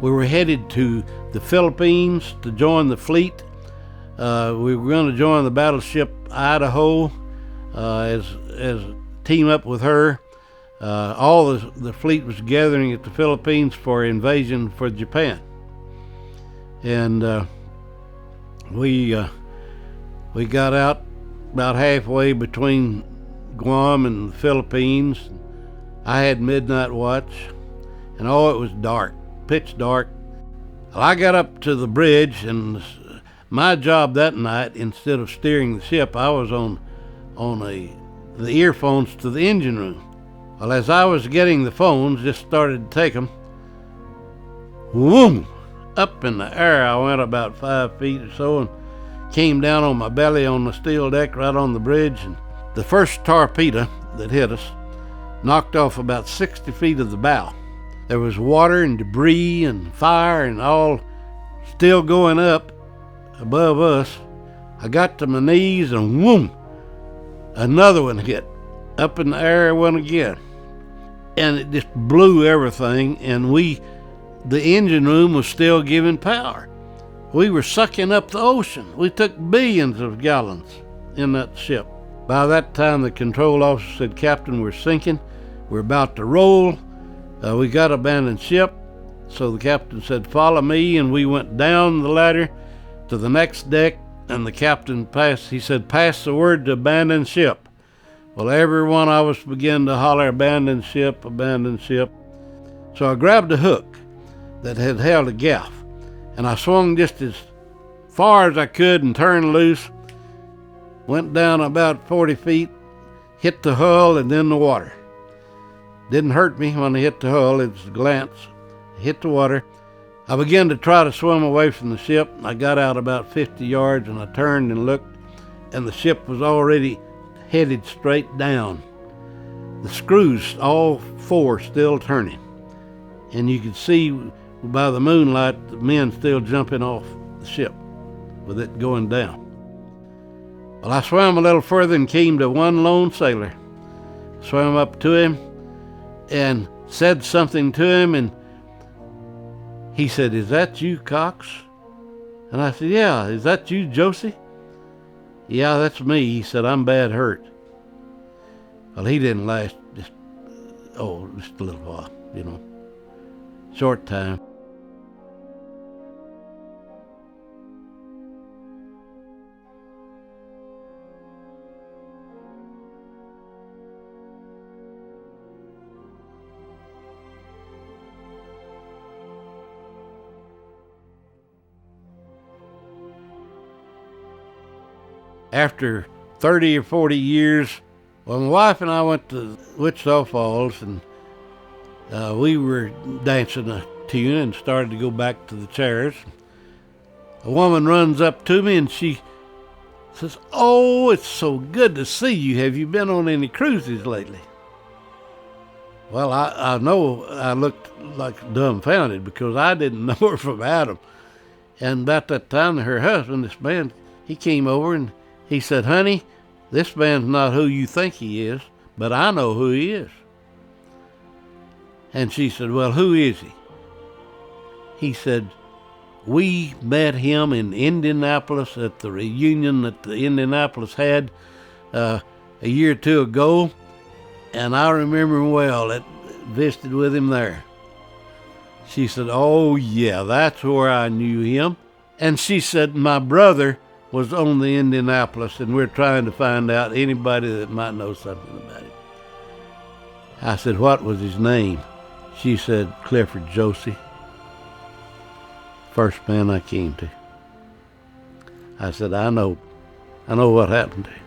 We were headed to the Philippines to join the fleet. We were going to join the battleship Idaho as team up with her. All the fleet was gathering at the Philippines for invasion for Japan. And we got out about halfway between Guam and the Philippines. I had midnight watch, and it was dark, pitch dark. Well, I got up to the bridge, and my job that night, instead of steering the ship, I was on the earphones to the engine room. Well, as I was getting the phones, just started to take them, whoom, up in the air. I went about 5 feet or so and came down on my belly on the steel deck right on the bridge. And the first torpedo that hit us knocked off about 60 feet of the bow. There was water and debris and fire and all still going up above us. I got to my knees and whoom, another one hit. Up in the air it went again. And it just blew everything, and the engine room was still giving power. We were sucking up the ocean. We took billions of gallons in that ship. By that time, the control officer said, "Captain, we're sinking. We're about to roll. We got abandoned ship." So the captain said, "Follow me," and we went down the ladder to the next deck, and the captain he said, "Pass the word to abandon ship." Well, every one of us began to holler, "Abandon ship, abandon ship." So I grabbed a hook that had held a gaff, and I swung just as far as I could and turned loose, went down about 40 feet, hit the hull and then the water. Didn't hurt me when I hit the hull, it was a glance. Hit the water. I began to try to swim away from the ship. I got out about 50 yards and I turned and looked, and the ship was already headed straight down. The screws, all four, still turning. And you could see by the moonlight the men still jumping off the ship with it going down. Well, I swam a little further and came to one lone sailor. Swam up to him and said something to him, and he said, "Is that you, Cox?" And I said, "Yeah." "Is that you, Josie?" "Yeah, that's me." He said, "I'm bad hurt." Well, he didn't last just a little while, short time. After 30 or 40 years, well, my wife and I went to Wichita Falls, and we were dancing a tune and started to go back to the chairs. A woman runs up to me and she says, "Oh, it's so good to see you. Have you been on any cruises lately?" Well, I know I looked like dumbfounded because I didn't know her from Adam. And about that time, her husband, this man, he came over and he said, "Honey, this man's not who you think he is, but I know who he is." And she said, "Well, who is he?" He said, "We met him in Indianapolis at the reunion that the Indianapolis had a year or two ago, and I remember him well. I visited with him there." She said, "Oh, yeah, that's where I knew him." And she said, "My brother was on the Indianapolis, and we're trying to find out anybody that might know something about him." I said, "What was his name?" She said, "Clifford Josie. First man I came to." I said, I know what happened to him."